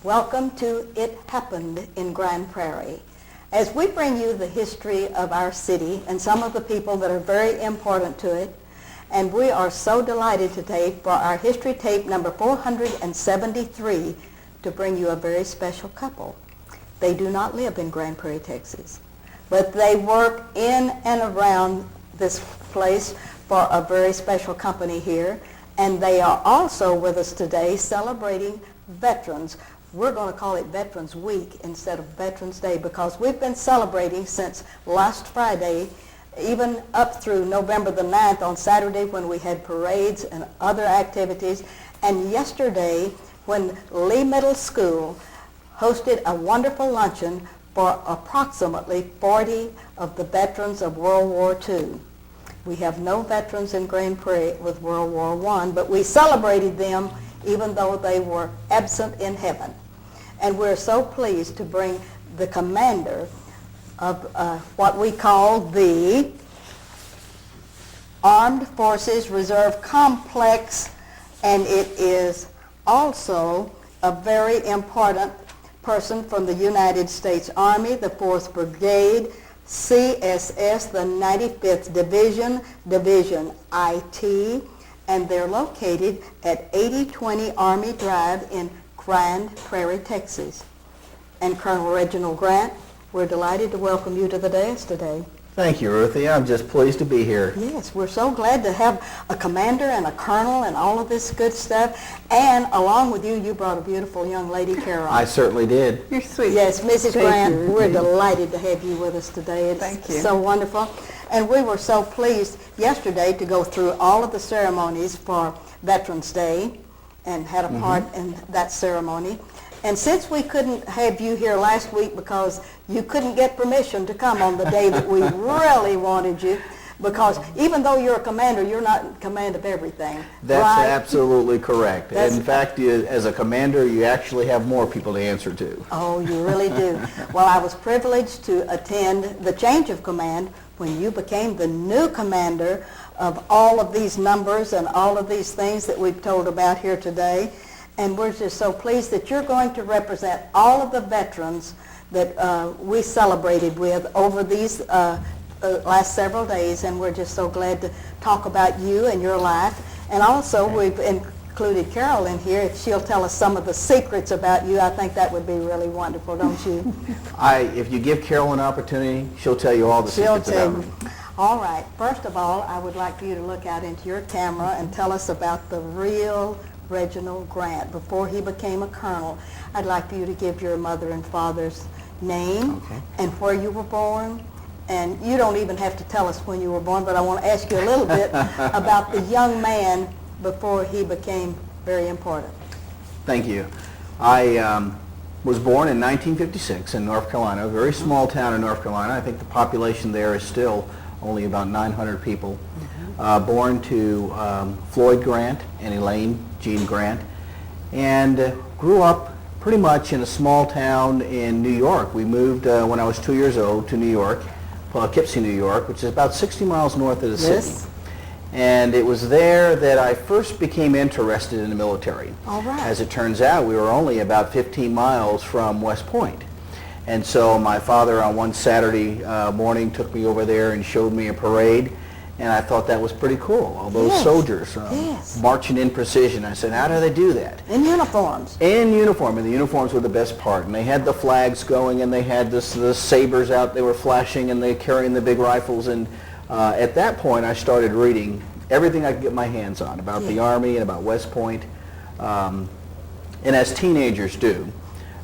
Welcome to It Happened in Grand Prairie. As we bring you the history of our city and some of the people that are very important to it, and we are so delighted today for our history tape number 473 to bring you a very special couple. They do not live in Grand Prairie, Texas, but they work in and around this place for a very special company here, and they are also with us today celebrating veterans. We're going to call it Veterans Week instead of Veterans Day because we've been celebrating since last Friday, even up through November the 9th on Saturday when we had parades and other activities, and yesterday when Lee Middle School hosted a wonderful luncheon for approximately 40 of the veterans of World War II. We have no veterans in Grand Prairie with World War I, but we celebrated them even though they were absent in heaven. And we're so pleased to bring the commander of what we call the Armed Forces Reserve Complex, and it is also a very important person from the United States Army, the 4th Brigade, CSS, the 95th Division, Division IT, and they're located at 8020 Army Drive in Grand Prairie, Texas. And Colonel Reginald Grant, we're delighted to welcome you to the dais today. Thank you, Ruthie. I'm just pleased to be here. Yes, we're so glad to have a commander and a colonel and all of this good stuff. And along with you, you brought a beautiful young lady, Carol. I certainly did. You're sweet. Yes, Mrs. Thank Grant, you. we're delighted to have you with us today. It's Thank you. so wonderful. And we were so pleased yesterday to go through all of the ceremonies for Veterans Day and had a part in that ceremony. And since we couldn't have you here last week because you couldn't get permission to come on the day that we really wanted you, because even though you're a commander, you're not in command of everything. That's right? absolutely correct. That's in fact, as a commander, you actually have more people to answer to. Oh, you really do. Well, I was privileged to attend the change of command when you became the new commander of all of these numbers and all of these things that we've told about here today. And we're just so pleased that you're going to represent all of the veterans that we celebrated with over these last several days. And we're just so glad to talk about you and your life. And also we've included Carol in here. If she'll tell us some of the secrets about you, I think that would be really wonderful, don't you? If you give Carol an opportunity, she'll tell you all the secrets about me. All right. First of all, I would like for you to look out into your camera and tell us about the real Reginald Grant. Before he became a colonel, I'd like for you to give your mother and father's name and where you were born. And you don't even have to tell us when you were born, but I want to ask you a little bit about the young man before he became very important. Thank you. I was born in 1956 in North Carolina, a very small town in North Carolina. I think the population there is still only about 900 people. Born to Floyd Grant and Elaine Jean Grant, and grew up pretty much in a small town in New York. We moved when I was 2 years old to New York, Poughkeepsie, New York, which is about 60 miles north of the city. And it was there that I first became interested in the military. All right. As it turns out, we were only about 15 miles from West Point. And so my father on one Saturday morning took me over there and showed me a parade. And I thought that was pretty cool, all those soldiers marching in precision. I said, how do they do that? In uniforms. In uniform, and the uniforms were the best part. And they had the flags going, and they had the sabers out, they were flashing, and they carrying the big rifles. And at that point, I started reading everything I could get my hands on about the Army and about West Point. And as teenagers do,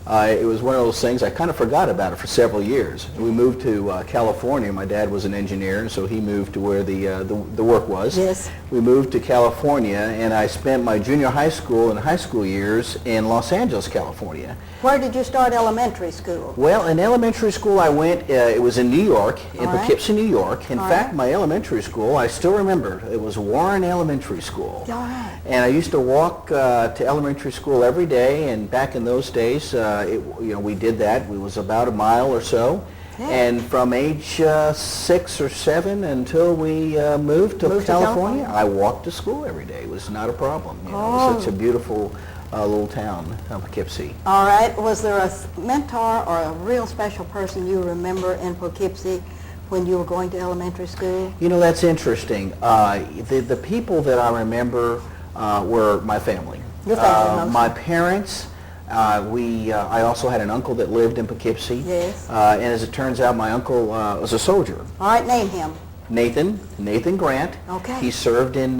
it was one of those things, I kind of forgot about it for several years. We moved to California. My dad was an engineer, and so he moved to where the work was. Yes. We moved to California, and I spent my junior high school and high school years in Los Angeles, California. Where did you start elementary school? Well, in elementary school I went, it was in New York, in Poughkeepsie, New York. In fact, my elementary school, I still remember, it was Warren Elementary School. All right. And I used to walk to elementary school every day, and back in those days, we did that. It was about a mile or so. Yeah. And from age 6 or 7 until we moved to California, I walked to school every day. It was not a problem. It was such a beautiful little town of Poughkeepsie. All right. Was there a mentor or a real special person you remember in Poughkeepsie when you were going to elementary school? You know, that's interesting. The people that I remember were my family. Your family, my parents. I also had an uncle that lived in Poughkeepsie. Yes. And as it turns out, my uncle was a soldier. All right, name him. Nathan Grant. Okay. He served in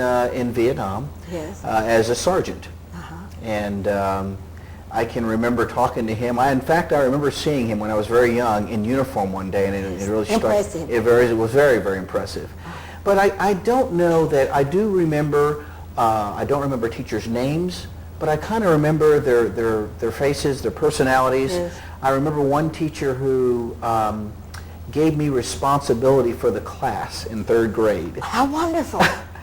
Vietnam. Yes. As a sergeant. And I can remember talking to him. In fact, I remember seeing him when I was very young in uniform one day, and it really struck. Impressive. It was very, very impressive. But I don't know that I do remember. I don't remember teachers' names, but I kind of remember their faces, their personalities. Yes. I remember one teacher who gave me responsibility for the class in 3rd grade. How wonderful.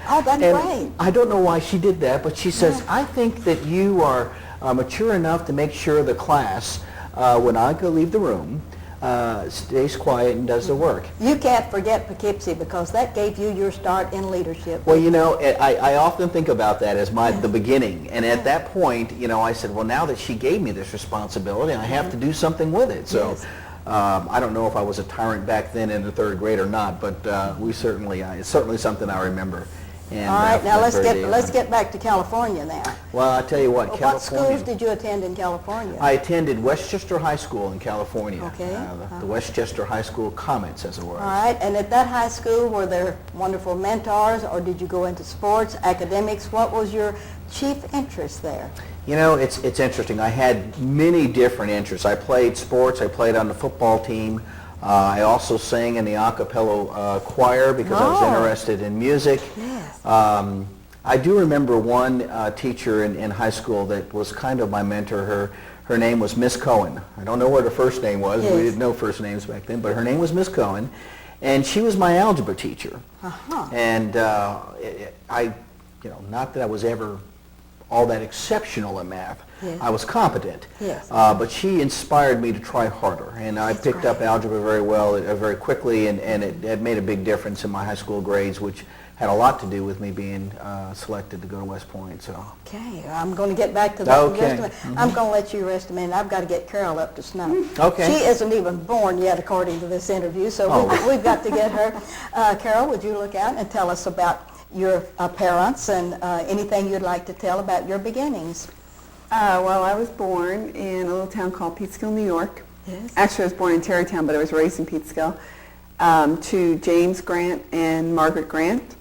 Oh, that's And great. I don't know why she did that, but she says, Yeah. I think that you are mature enough to make sure the class, when I go leave the room, stays quiet and does the work. You can't forget Poughkeepsie because that gave you your start in leadership. Well, you know, I often think about that as the beginning. And at that point, you know, I said, well, now that she gave me this responsibility, I have to do something with it. So Yes. I don't know if I was a tyrant back then in the 3rd grade or not, but it's certainly something I remember. And, All right, now from that very day let's on. get back to California now. Well, I tell you what, What California. schools did you attend in California? I attended Westchester High School in California. Okay. The Westchester High School Comets, as it was. All right, and at that high school, were there wonderful mentors, or did you go into sports, academics? What was your chief interest there? You know, it's interesting. I had many different interests. I played sports. I played on the football team. I also sang in the a cappella choir because I was interested in music. Yes. I do remember one teacher in high school that was kind of my mentor. Her name was Miss Cohen. I don't know what her first name was. Yes. We didn't know first names back then, but her name was Miss Cohen, and she was my algebra teacher. And not that I was ever all that exceptional in math. Yes. I was competent. Yes. But she inspired me to try harder, and I picked up algebra very well, very quickly, and it made a big difference in my high school grades, which had a lot to do with me being selected to go to West Point. So. Okay, I'm going to get back to that in Okay. just a minute. I'm going to let you rest a minute. I've got to get Carol up to snuff. Okay. She isn't even born yet, according to this interview, so we've got to get her. Carol, would you look out and tell us about your parents and anything you'd like to tell about your beginnings? Well, I was born in a little town called Peekskill, New York. Yes. Actually, I was born in Tarrytown, but I was raised in Peekskill. To James Grant and Margaret Grant,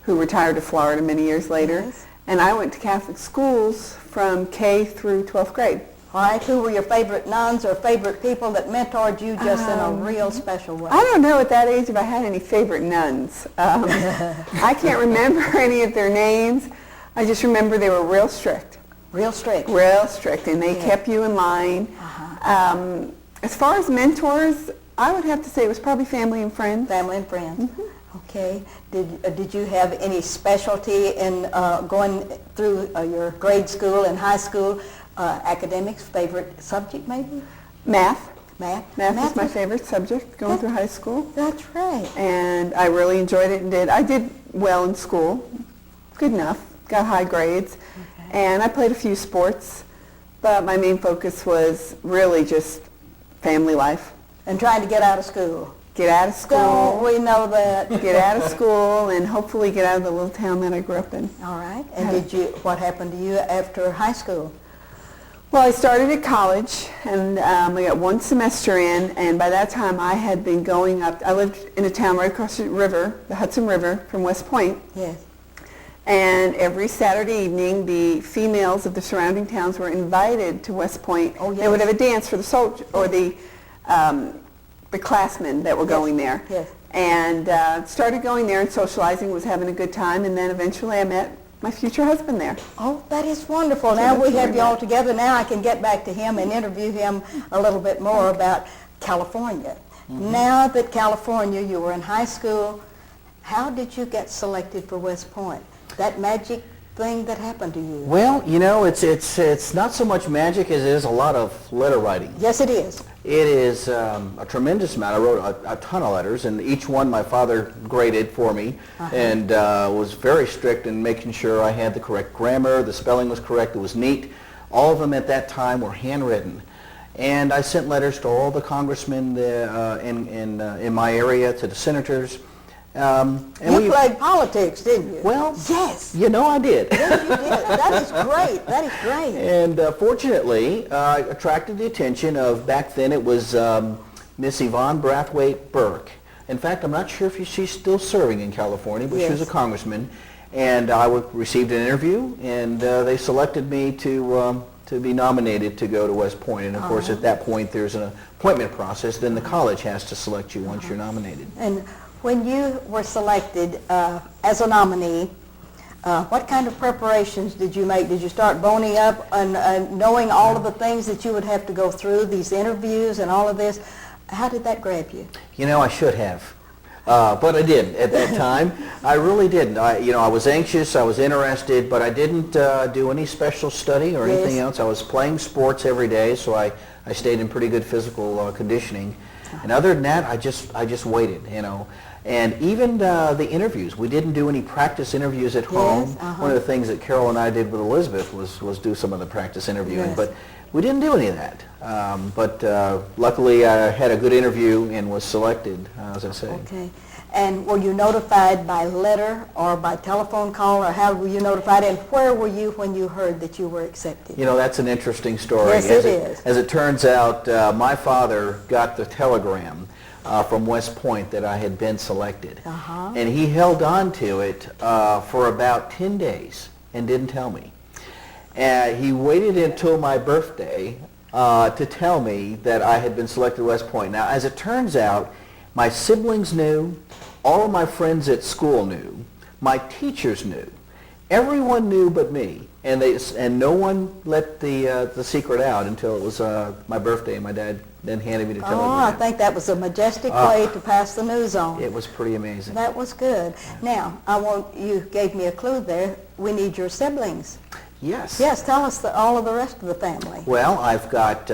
who retired to Florida many years later. Yes. And I went to Catholic schools from K through 12th grade. All right, who were your favorite nuns or favorite people that mentored you just in a real special way? I don't know at that age if I had any favorite nuns. I can't remember any of their names. I just remember they were real strict. Real strict. Real strict, and they kept you in line. As far as mentors, I would have to say it was probably family and friends. Family and friends. Okay. Did you have any specialty in going through your grade school and high school? Academics, favorite subject maybe? Math. Math? Math was my favorite subject going through high school. That's right. And I really enjoyed it and I did well in school. Good enough. Got high grades. Okay. And I played a few sports. But my main focus was really just family life. And trying to get out of school. Get out of school. Oh, we know that. Get out of school and hopefully get out of the little town that I grew up in. All right. And what happened to you after high school? Well, I started at college, and I got one semester in, and by that time I had been going up. I lived in a town right across the river, the Hudson River, from West Point. Yes. And every Saturday evening, the females of the surrounding towns were invited to West Point. Oh, yes. They would have a dance for the soldier or the classmen that were going there. Yes. And started going there and socializing, was having a good time, and then eventually I met my future husband there. Oh, that is wonderful. Now we have you all together. Now I can get back to him and interview him a little bit more about California. Now that California, you were in high school, how did you get selected for West Point? That magic thing that happened to you? Well, you know, it's not so much magic as it is a lot of letter writing. Yes, it is. It is a tremendous amount. I wrote a ton of letters, and each one my father graded for me, and was very strict in making sure I had the correct grammar, the spelling was correct, it was neat. All of them at that time were handwritten. And I sent letters to all the congressmen in my area, to the senators. You played politics, didn't you? Well, yes. You know I did. Yes, you did. That is great. That is great. And fortunately, I attracted the attention of, back then it was Miss Yvonne Brathwaite Burke. In fact, I'm not sure if she's still serving in California, but she was a congressman. And I received an interview, and they selected me to be nominated to go to West Point. And of course, at that point, there's an appointment process. Then the college has to select you once you're nominated. And when you were selected as a nominee, what kind of preparations did you make? Did you start boning up and knowing all of the things that you would have to go through, these interviews and all of this? How did that grab you? You know, I should have. But I didn't at that time. I really didn't. I was anxious, I was interested, but I didn't do any special study or anything else. I was playing sports every day, so I stayed in pretty good physical conditioning. And other than that, I just waited, And even the interviews, we didn't do any practice interviews at home. One of the things that Carol and I did with Elizabeth was do some of the practice interviewing, but we didn't do any of that. But luckily, I had a good interview and was selected, as I say. Okay. And were you notified by letter or by telephone call, or how were you notified? And where were you when you heard that you were accepted? That's an interesting story. Yes, it is. As it turns out, my father got the telegram from West Point that I had been selected. And he held on to it for about 10 days and didn't tell me. He waited until my birthday to tell me that I had been selected to West Point. Now, as it turns out, my siblings knew, all of my friends at school knew, my teachers knew. Everyone knew but me, and no one let the secret out until it was my birthday, and my dad then handed me the telegram. I think that was a majestic way to pass the news on. It was pretty amazing. That was good. Now, you gave me a clue there. We need your siblings. Yes. Yes, tell us all of the rest of the family. Well, I've got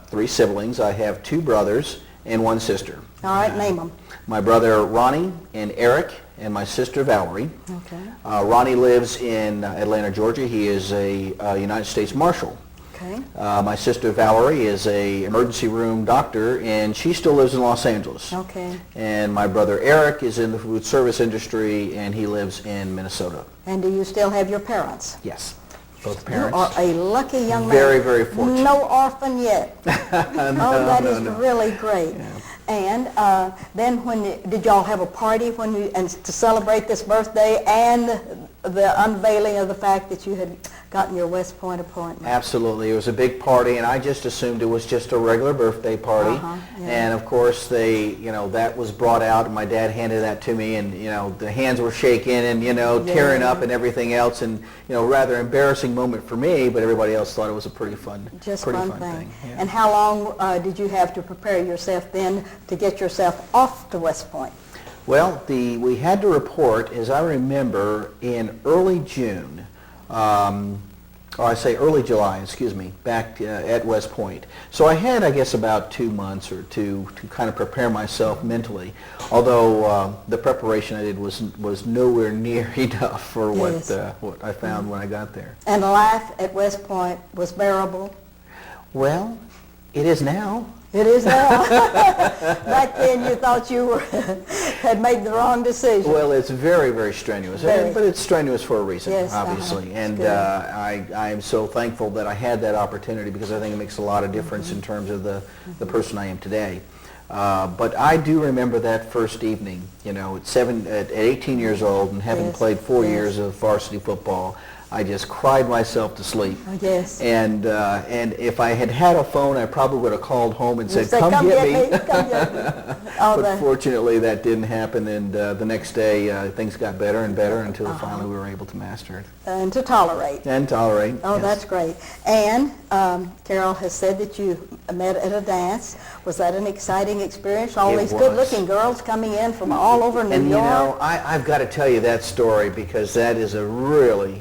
3 siblings. I have 2 brothers and 1 sister. All right, name them. My brother Ronnie and Eric, and my sister Valerie. Okay. Ronnie lives in Atlanta, Georgia. He is a United States Marshal. Okay. My sister Valerie is a emergency room doctor, and she still lives in Los Angeles. Okay. And my brother Eric is in the food service industry, and he lives in Minnesota. And do you still have your parents? Yes, both parents. You are a lucky young man. Very, very fortunate. No orphan yet. That is really great. Yeah. And then did y'all have a party to celebrate this birthday and the unveiling of the fact that you had gotten your West Point appointment? Absolutely. It was a big party, and I just assumed it was just a regular birthday party. And of course, that was brought out, and my dad handed that to me, and the hands were shaking and tearing up and everything else, and rather embarrassing moment for me, but everybody else thought it was a pretty fun thing. Yeah. And how long did you have to prepare yourself then to get yourself off to West Point? Well, we had to report, as I remember, in early June, early July, back at West Point. So I had, I guess, about 2 months or two to kind of prepare myself mentally, although the preparation I did was nowhere near enough for what I found when I got there. And life at West Point was bearable? Well, it is now. It is now. Back then you thought you had made the wrong decision. Well, it's very, very strenuous, but it's strenuous for a reason, obviously. And I am so thankful that I had that opportunity, because I think it makes a lot of difference in terms of the person I am today. But I do remember that first evening, at 18 years old and having played 4 years of varsity football. I just cried myself to sleep. Oh, yes. And if I had had a phone, I probably would have called home and said, come get me. Come get me. But fortunately, that didn't happen, and the next day, things got better and better until finally we were able to master it. And to tolerate. Oh, yes. That's great. And Carol has said that you met at a dance. Was that an exciting experience? All these good-looking girls coming in from all over New York. I've got to tell you that story, because that is a really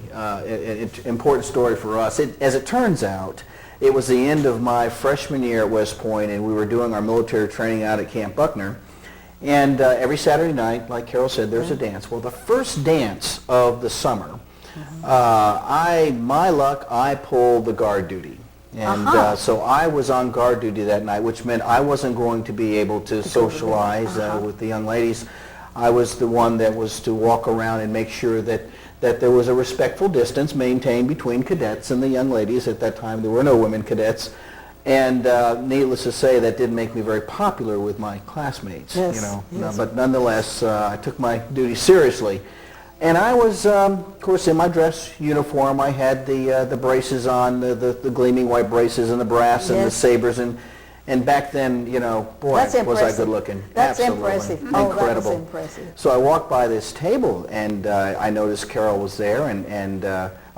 important story for us. As it turns out, it was the end of my freshman year at West Point, and we were doing our military training out at Camp Buckner. And every Saturday night, like Carol said, there's a dance. Well, the first dance of the summer My luck, I pulled the guard duty. And so I was on guard duty that night, which meant I wasn't going to be able to socialize with the young ladies. I was the one that was to walk around and make sure that there was a respectful distance maintained between cadets and the young ladies. At that time, there were no women cadets. And needless to say, that didn't make me very popular with my classmates. Yes, you know. yes. But nonetheless, I took my duty seriously. And I was, of course, in my dress uniform. I had the braces on, the gleaming white braces and the brass and the Yes. sabers. And back then, you know, boy, That's was I impressive. good looking. That's Absolutely. impressive. Incredible. Oh, that was impressive. So I walked by this table, and I noticed Carol was there, and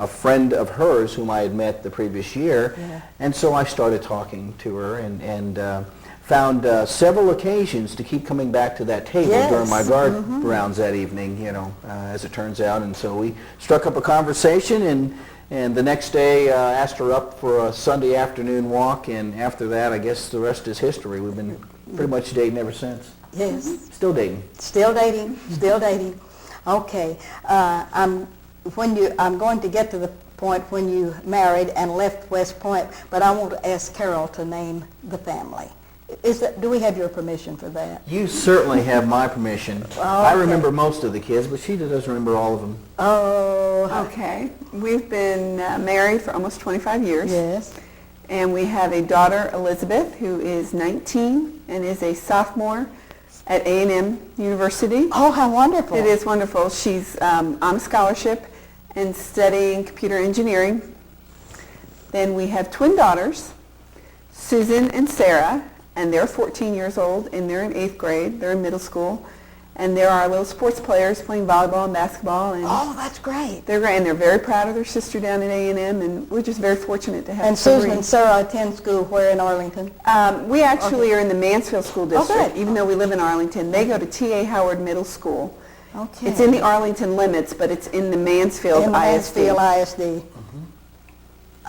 a friend of hers whom I had met the previous year. Yeah. And so I started talking to her, and found several occasions to keep coming back to that table Yes. during my guard rounds that evening, you know, as it turns out. And so we struck up a conversation, and the next day asked her up for a Sunday afternoon walk, and after that, I guess the rest is history. We've been pretty much dating ever since. Yes. Still dating. Still dating, still dating. Okay. I'm going to get to the point when you married and left West Point, but I want to ask Carol to name the family. Do we have your permission for that? You certainly have my permission. I remember most of the kids, but she doesn't remember all of them. Oh, Okay. We've been married for almost 25 years. yes. And we have a daughter, Elizabeth, who is 19 and is a sophomore at A&M University. Oh, how wonderful. It is wonderful. She's on a scholarship and studying computer engineering. Then we have twin daughters, Susan and Sarah, and they're 14 years old, and they're in 8th grade. They're in middle school. And they're our little sports players playing volleyball and basketball. And Oh, that's great. they're great, and they're very proud of their sister down at A&M, and we're just very fortunate to have And so Susan and Sarah attend school where in Arlington? we actually are in the Mansfield School District, good. even though we live in Arlington. They go to T.A. Howard Middle School. Okay. It's in the Arlington limits, but it's in the Mansfield in ISD. Mansfield ISD.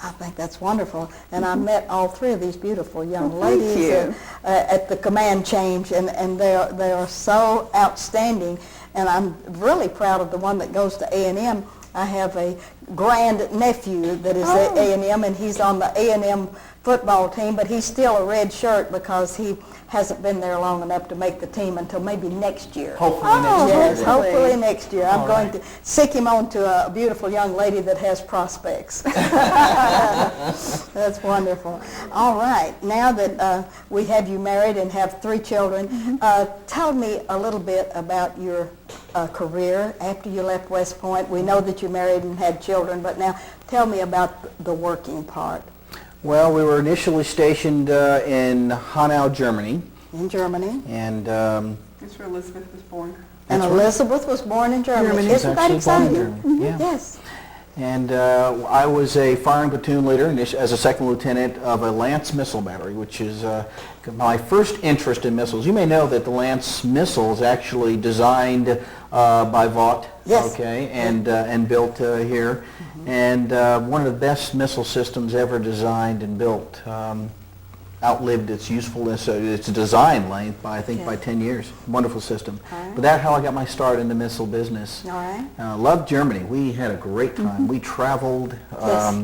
I think that's wonderful. And I met all three of these beautiful young Well, thank ladies you. at the command change, and they are so outstanding. And I'm really proud of the one that goes to A&M. I have a grand nephew that is at A&M, and he's on the A&M football team, but he's still a red shirt because he hasn't been there long enough to make the team until maybe next year. Hopefully next year. Yes, hopefully. hopefully next year. I'm All going right. to sick him on to a beautiful young lady that has prospects. That's wonderful. All right, now that we have you married and have 3 children, tell me a little bit about your career after you left West Point. We know that you married and had children, but now tell me about the working part. Well, we were initially stationed in Hanau, Germany, In Germany. and That's where Elizabeth was born. And That's right. Elizabeth was born in Germany. Germany. Isn't that Actually born in exciting? Germany, yeah. Yes. And I was a firing platoon leader as a second lieutenant of a Lance missile battery, which is my first interest in missiles. You may know that the Lance missile is actually designed by Vought, Yes. okay, and built here, and one of the best missile systems ever designed and built. Outlived its usefulness, its design length by, I think, by 10 years. Wonderful system. All right. But that's how I got my start in the missile business. All right. Loved Germany. We had a great time. We traveled, Yes.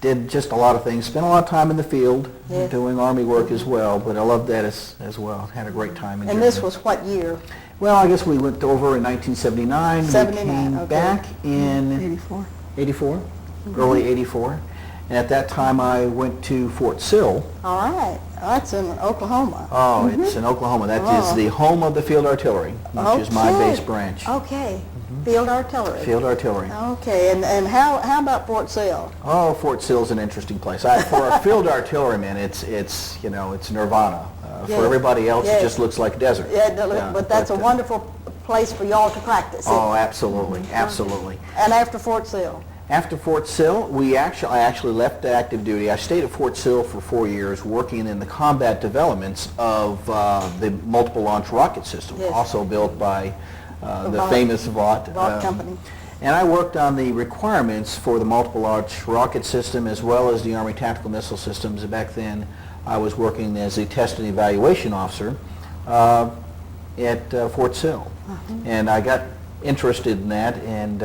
did just a lot of things. Spent a lot of time in the field Yes. doing Army work as well, but I loved that as well. Had a great time in And Germany. this was what year? Well, I guess we went over in 1979. 79, We came okay. back in 84. 84, early 84. And at that time I went to Fort Sill. All right. That's in Oklahoma. Oh, it's in Oklahoma. That is Oh. the home of the Field Artillery, which is my Okay. base branch. Okay. Field artillery. Field Artillery. Okay. And how about Fort Sill? Oh, Fort Sill's an interesting place. For a field artilleryman, it's you know, it's nirvana. Yes. For everybody else, Yes. it just looks like desert. Yeah, but that's a wonderful place for y'all to practice. Oh, absolutely, absolutely. And after Fort Sill? After Fort Sill, I actually left active duty. I stayed at Fort Sill for 4 years, working in the combat developments of the multiple launch rocket system, Yes. also built by the Vought. famous Vought. Vought Company. And I worked on the requirements for the multiple launch rocket system as well as the Army tactical missile systems. Back then, I was working as a test and evaluation officer at Fort Sill. And I got interested in that and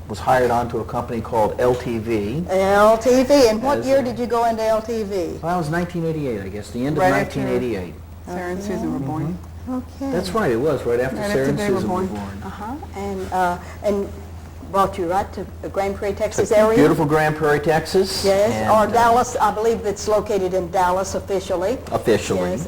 was hired onto a company called LTV. LTV. And what As year a- did you go into LTV? Well, that was 1988, I guess, the end of Right after- 1988. Sarah and Susan were born. Okay. That's right, it was right after Right Sarah after and they were Susan were born. born. And brought you right to the Grand Prairie, Texas It's a area? beautiful Grand Prairie, Texas. Yes, and, or Dallas. I believe it's located in Dallas officially. Officially. Yes,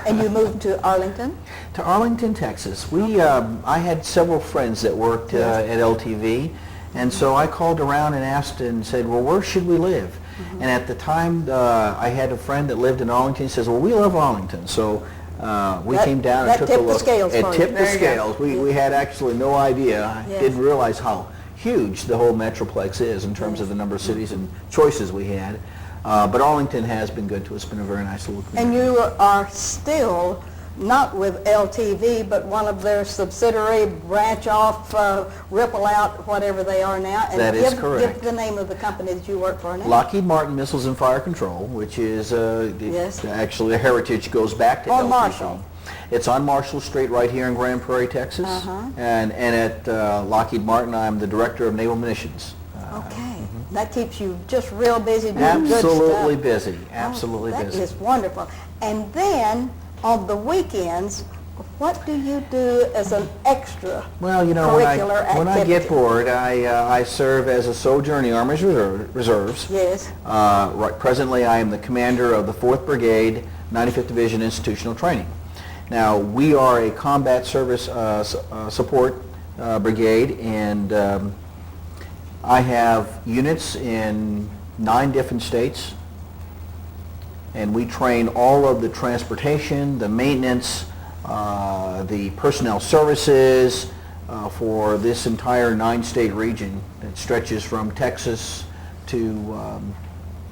and you moved to Arlington? To Arlington, Texas. I had several friends that worked at LTV, and so I called around and asked and said, well, where should we live? And at the time, I had a friend that lived in Arlington. He says, well, we love Arlington. So we came down and that took a tipped the look. scales It for you. tipped the There you go. scales. We had actually no idea. I Yes. didn't realize how huge the whole Metroplex is in terms of the number of cities and choices we had. But Arlington has been good to us. It's been a very nice little community. And you are still not with LTV, but one of their subsidiary branch off, Ripple Out, whatever they are now. And That is correct. Give the name of the company that you work for now. Lockheed Martin Missiles and Fire Control, which is Yes. actually the heritage goes back to On LTV. Marshall. It's on Marshall Street right here in Grand Prairie, Texas. And at Lockheed Martin, I'm the director of naval munitions. Okay. That keeps you just real busy doing good stuff. Absolutely busy. Absolutely busy. That is wonderful. And then on the weekends, what do you do as an extra Well, you know, curricular when I activity? get bored, I serve as a soldier in the Army Reserves. Yes. Presently, I am the commander of the 4th Brigade, 95th Division Institutional Training. Now, we are a combat service support brigade, and I have units in 9 different states, and we train all of the transportation, the maintenance, the personnel services for this entire 9-state region that stretches from Texas to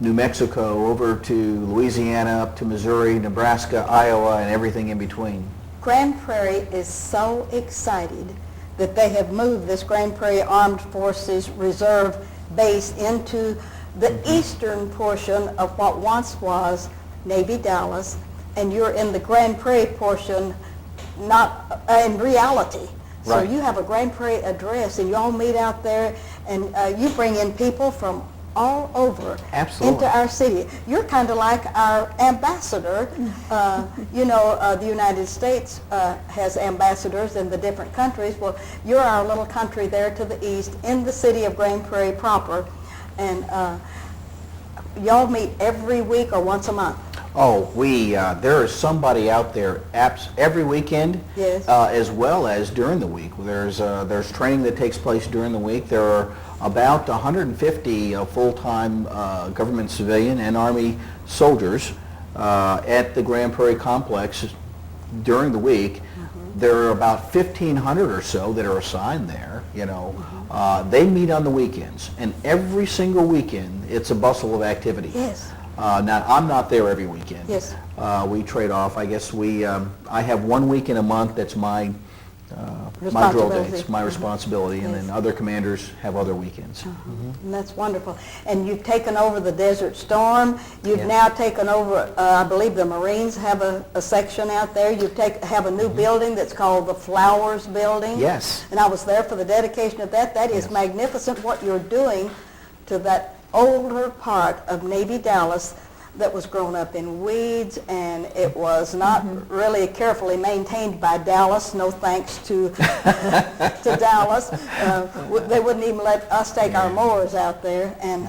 New Mexico over to Louisiana, up to Missouri, Nebraska, Iowa, and everything in between. Grand Prairie is so excited that they have moved this Grand Prairie Armed Forces Reserve base into the eastern portion of what once was Navy Dallas, and you're in the Grand Prairie portion, not in reality. So Right. you have a Grand Prairie address, and you all meet out there, and you bring in people from all over Absolutely. into our city. You're kind of like our ambassador. The United States has ambassadors in the different countries. Well, you're our little country there to the east in the city of Grand Prairie proper. And y'all meet every week or once a month? Oh, there is somebody out there every weekend, Yes. as well as during the week. There's training that takes place during the week. There are about 150 full-time government civilian and Army soldiers at the Grand Prairie complex during the week. There are about 1,500 or so that are assigned there. They meet on the weekends, and every single weekend it's a bustle of activity. Yes. Now, I'm not there every weekend. Yes. We trade off. I guess I have 1 week in a month that's my drill Responsibility. dates, my responsibility, and then Yes. other commanders have other weekends. And that's wonderful. And you've taken over the Desert Storm. You've Yes. now taken over, I believe the Marines have a section out there. You have a new building that's called the Flowers Building. Yes. And I was there for the dedication of that. That is Yes. magnificent what you're doing to that older part of Navy Dallas that was grown up in weeds, and it was not really carefully maintained by Dallas. No thanks to to Dallas. They wouldn't even let us take our mowers out there, and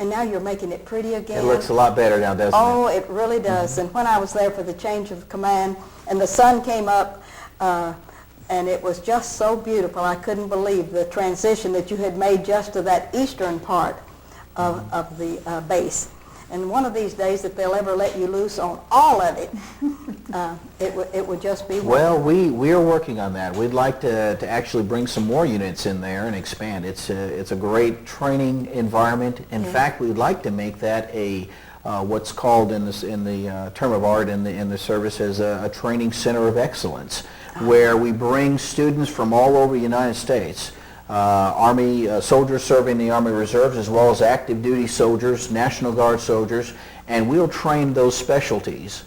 now you're making it pretty again. It looks a lot better now, doesn't Oh, it really does. And when I was there for the change of command, and the sun came up, and it was just so beautiful. I couldn't believe the transition that you had made just to that eastern part of the base. And one of these days, if they'll ever let you loose on all of it, it would just be Well, we are working on that. We'd like to actually bring some more units in there and expand. It's a great training environment. In fact, we'd like to make that a what's called in the term of art in the service as a training center of excellence, where we bring students from all over the United States. Army soldiers serving the Army Reserves, as well as active duty soldiers, National Guard soldiers, and we'll train those specialties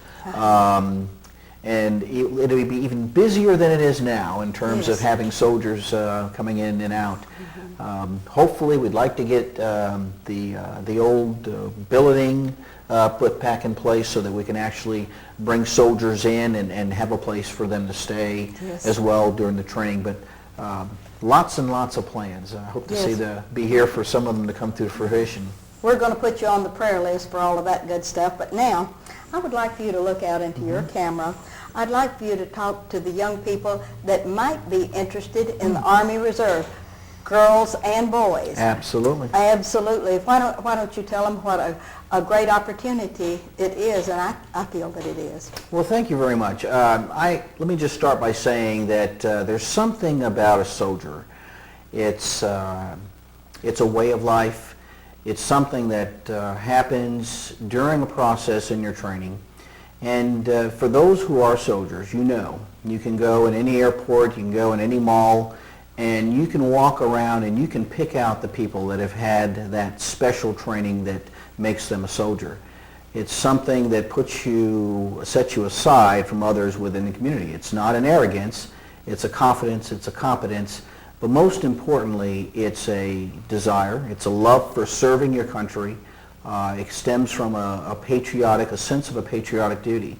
and it'll be even busier than it is now in terms of Yes. having soldiers coming in and out. Hopefully, we'd like to get the old billeting put back in place so that we can actually bring soldiers in and have a place for them to stay Yes. as well during the training. But lots and lots of plans. I hope to Yes. be here for some of them to come to fruition. We're going to put you on the prayer list for all of that good stuff. But now, I would like for you to look out into your camera. I'd like for you to talk to the young people that might be interested in the Army Reserve, girls and boys. Absolutely. Absolutely. Why don't you tell them what a great opportunity it is, and I feel that it is. Well, thank you very much. Let me just start by saying that there's something about a soldier. It's a way of life. It's something that happens during a process in your training. And for those who are soldiers, you can go in any airport, you can go in any mall, and you can walk around and you can pick out the people that have had that special training that makes them a soldier. It's something that sets you aside from others within the community. It's not an arrogance, it's a confidence, it's a competence, but most importantly, it's a desire, it's a love for serving your country. It stems from a sense of a patriotic duty.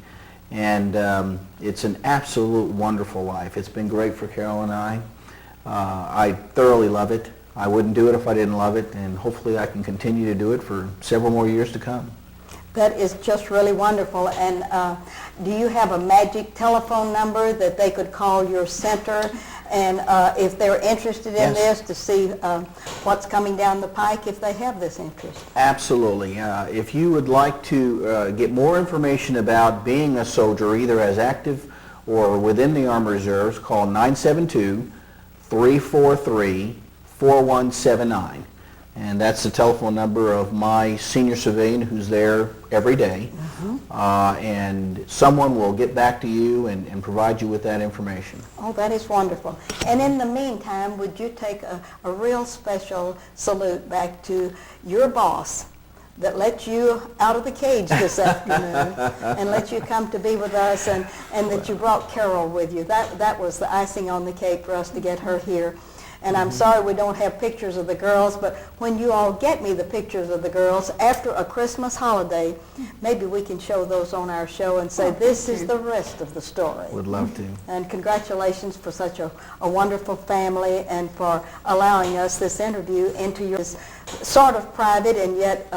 And it's an absolute wonderful life. It's been great for Carol and I. I thoroughly love it. I wouldn't do it if I didn't love it, and hopefully I can continue to do it for several more years to come. That is just really wonderful. And do you have a magic telephone number that they could call your center? And if they're interested in Yes. this, to see what's coming down the pike, if they have this interest. Absolutely. If you would like to get more information about being a soldier, either as active or within the Army Reserves, call 972-343-4179. And that's the telephone number of my senior civilian who's there every day. And someone will get back to you and provide you with that information. Oh, that is wonderful. And in the meantime, would you take a real special salute back to your boss that let you out of the cage this afternoon and let you come to be with us, and that you brought Carol with you. That was the icing on the cake for us to get her here. And I'm sorry we don't have pictures of the girls, but when you all get me the pictures of the girls after a Christmas holiday, maybe we can show those on our show and say, this is the rest of the story. Would love to. And congratulations for such a wonderful family, and for allowing us this interview into your sort of private, and yet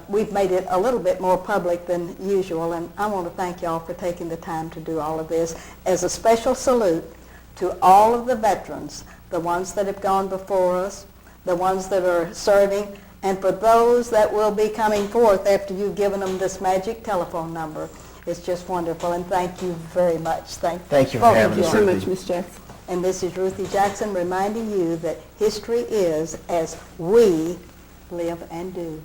we've made it a little bit more public than usual. And I want to thank y'all for taking the time to do all of this as a special salute to all of the veterans, the ones that have gone before us, the ones that are serving, and for those that will be coming forth after you've given them this magic telephone number. It's just wonderful, and thank you very much. Thank you for both of having you. us, Thank you so Ruthie. much, Ms. Jackson. And this is Ruthie Jackson reminding you that history is as we live and do.